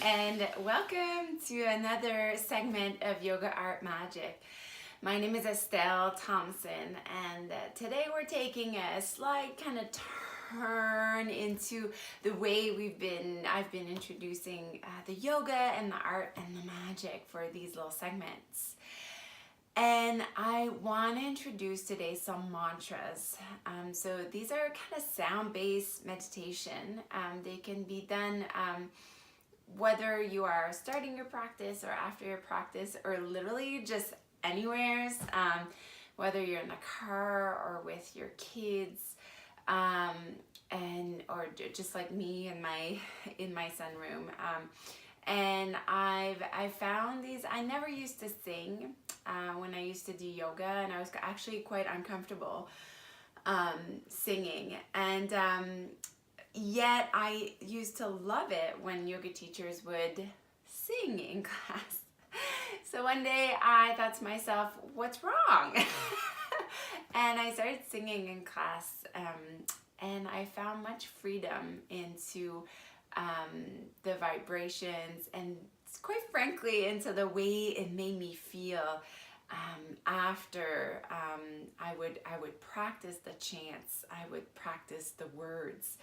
and welcome to another segment of Yoga Art Magic. My name is Estelle Thompson, and today we're taking a slight kind of turn into the way I've been introducing the yoga and the art and the magic for these little segments. And I want to introduce today some mantras. So these are kind of sound-based meditation. They can be done whether you are starting your practice or after your practice, or literally just anywhere. Whether you're in the car or with your kids, or just like me in my sunroom. And I found these. I never used to sing when I used to do yoga, and I was actually quite uncomfortable singing. And yet I used to love it when yoga teachers would sing in class. So one day I thought to myself, what's wrong? And I started singing in class, and I found much freedom into the vibrations, and quite frankly into the way it made me feel after I would practice the chants. I would practice the words.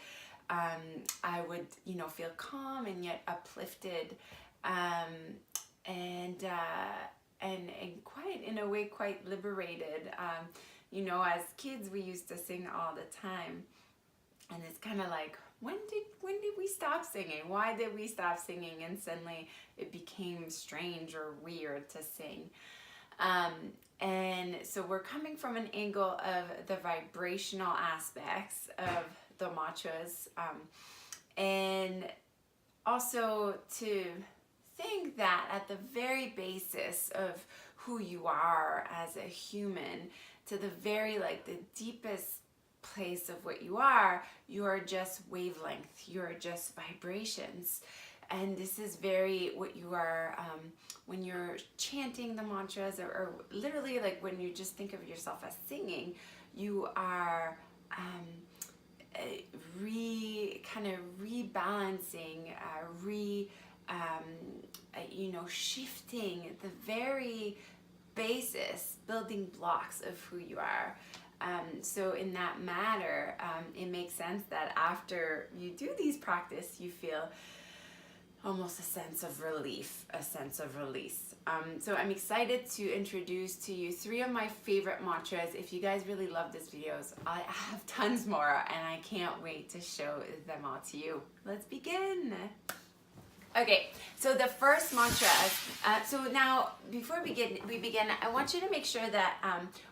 I would feel calm and yet uplifted, and quite in a way quite liberated. As kids we used to sing all the time, and it's kind of like, when did we stop singing? Why did we stop singing? And suddenly it became strange or weird to sing. And so we're coming from an angle of the vibrational aspects of the mantras, and also to think that at the very basis of who you are as a human, to the very the deepest place of what you are just wavelength, you're just vibrations. And this is very what you are when you're chanting the mantras, or literally like when you just think of yourself as singing, you are rebalancing, shifting the very basis, building blocks of who you are. So in that matter, it makes sense that after you do these practice, you feel almost a sense of relief, a sense of release. So I'm excited to introduce to you 3 of my favorite mantras. If you guys really love these videos, I have tons more, and I can't wait to show them all to you. Let's begin. Okay, so the first mantra, so now before we begin, I want you to make sure that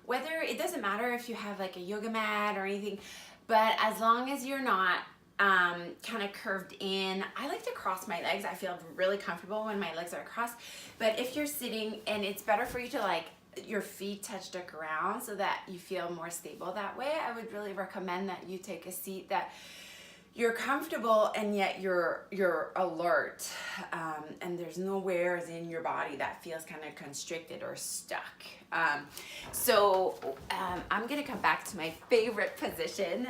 whether, it doesn't matter if you have like a yoga mat or anything, but as long as you're not kind of curved in. I like to cross my legs. I feel really comfortable when my legs are crossed, but if you're sitting, and it's better for you to your feet touch the ground so that you feel more stable that way, I would really recommend that you take a seat that you're comfortable and yet you're alert, and there's nowhere in your body that feels kind of constricted or stuck. So I'm gonna come back to my favorite position.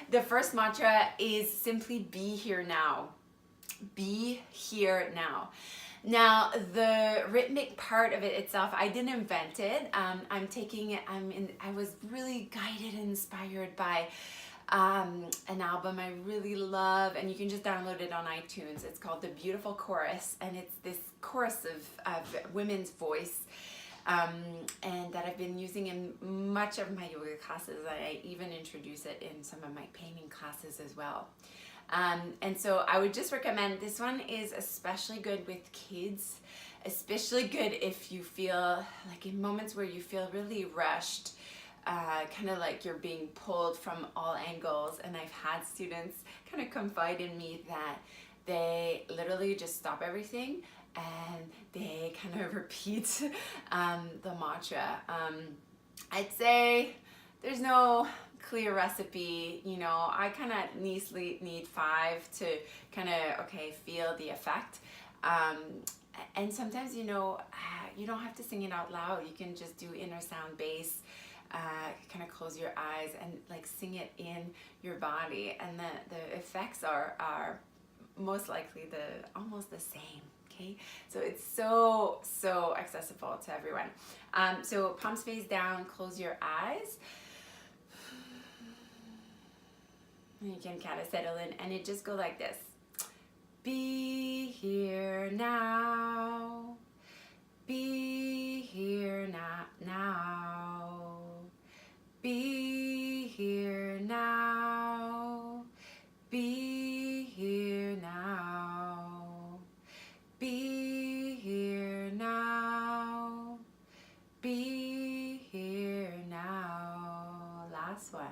The first mantra is simply be here now. Be here now. Now, the rhythmic part of it itself, I didn't invent it. I'm taking it. I was really guided and inspired by an album I really love, and you can just download it on iTunes. It's called The Beautiful Chorus, and it's this chorus of women's voice, and that I've been using in much of my yoga classes. I even introduce it in some of my painting classes as well. And so I would just recommend, this one is especially good with kids, especially good if you feel like in moments where you feel really rushed, kind of like you're being pulled from all angles. And I've had students kind of confide in me that they literally just stop everything and they kind of repeat the mantra. I'd say there's no clear recipe. I kind of need 5 to kind of feel the effect. And sometimes you don't have to sing it out loud. You can just do inner sound bass, kind of close your eyes and sing it in your body, and the effects are most likely almost the same. Okay, so it's so accessible to everyone. So palms face down, close your eyes. And you can kind of settle in, and it just go like this. Be here now. Be here now. Be here now. Be here now. Be here now. Be here now. Last one.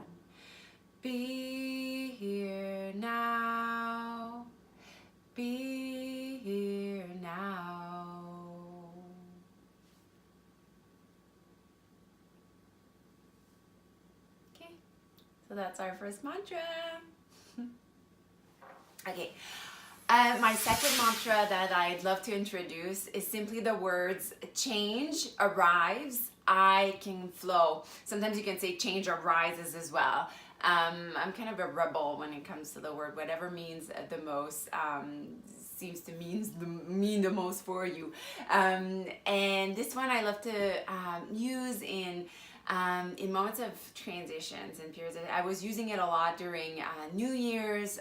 Be here now. Be here now. Okay, so that's our first mantra. Okay, my second mantra that I'd love to introduce is simply the words change arrives, I can flow. Sometimes you can say change arises as well. I'm kind of a rebel when it comes to the word. Whatever means the most seems to mean the most for you. And this one I love to use in moments of transitions and periods. I was using it a lot during New Year's.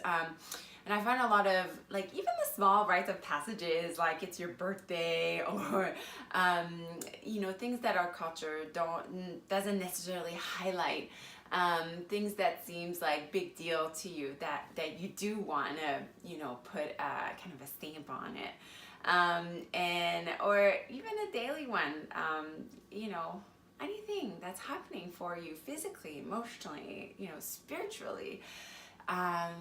And I find a lot of, like, even the small rites of passages, like it's your birthday or, you know, things that our culture doesn't necessarily highlight. Things that seems like big deal to you that you do want to, you know, put kind of a stamp on it. Or even a daily one, you know, anything that's happening for you physically, emotionally, you know, spiritually. I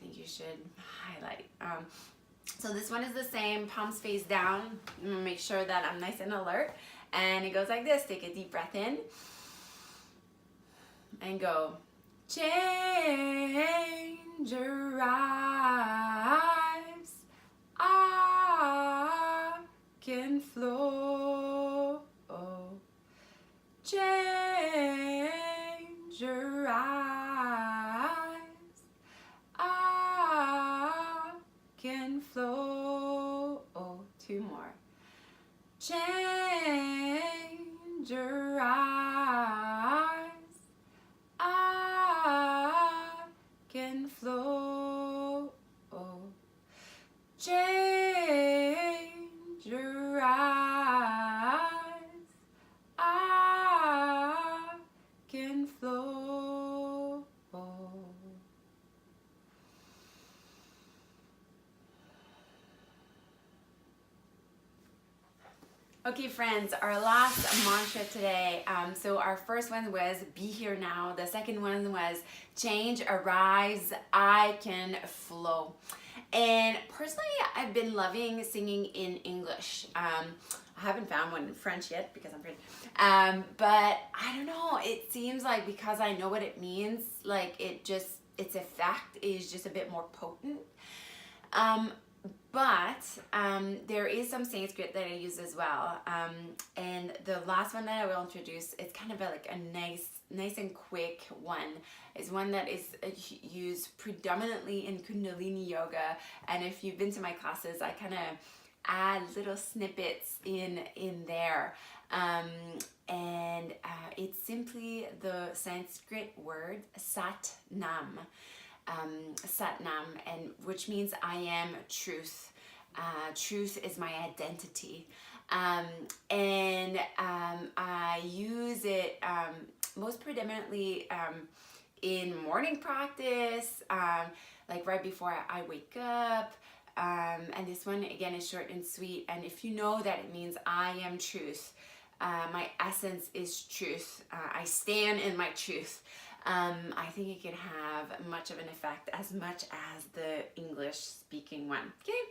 think you should highlight. So this one is the same, palms face down. Make sure that I'm nice and alert. And it goes like this. Take a deep breath in. And go. Change arrives. I can flow. Change arrives. Can flow. Two more. Change arrives. I can flow. Change arrives. I can flow. Okay, friends, our last mantra today. So our first one was be here now. The second one was change arrives, I can flow. And personally, I've been loving singing in English. I haven't found one in French yet because I'm French. But I don't know, it seems like because I know what it means, like its effect is just a bit more potent. But there is some Sanskrit that I use as well. And the last one that I will introduce, it's kind of like a nice and quick one. Is one that is used predominantly in Kundalini Yoga. And if you've been to my classes, I kind of add little snippets in there. And it's simply the Sanskrit word Sat-Nam. Sat-Nam, and which means I am truth. Truth is my identity. And I use it most predominantly in morning practice, like right before I wake up. And this one again is short and sweet. And if you know that it means I am truth, my essence is truth. I stand in my truth. I think it can have much of an effect as much as the English speaking one. Okay,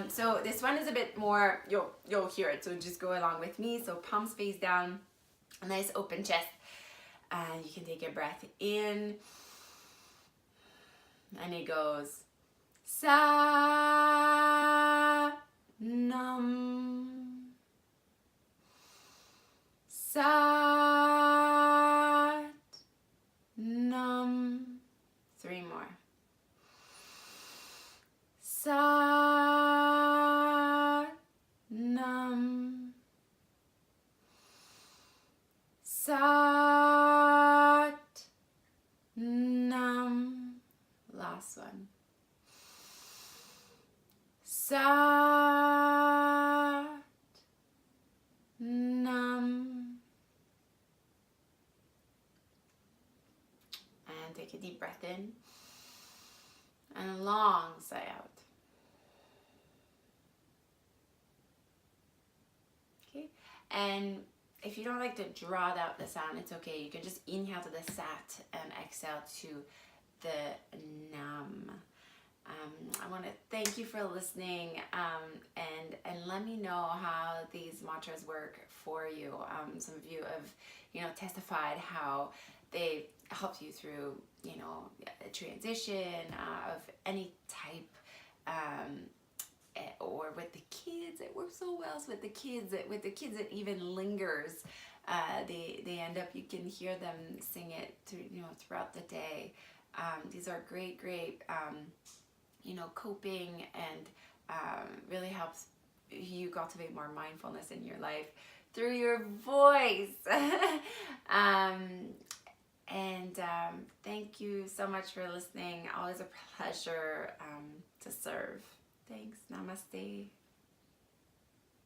so this one is a bit more, you'll hear it, so just go along with me. So palms face down, a nice open chest, and you can take a breath in, and it goes Sa Nam Sat Nam. Three more. Sa Sat Nam. And take a deep breath in and a long sigh out. Okay, and if you don't like to draw out the sound, it's okay. You can just inhale to the sat and exhale to the nam. I want to thank you for listening, and let me know how these mantras work for you. Some of you have, testified how they helped you through, a transition of any type, or with the kids. It works so well with the kids. It even lingers. They end up, you can hear them sing it throughout the day. These are great coping, and really helps you cultivate more mindfulness in your life through your voice. Thank you so much for listening. Always a pleasure to serve. Thanks. Namaste.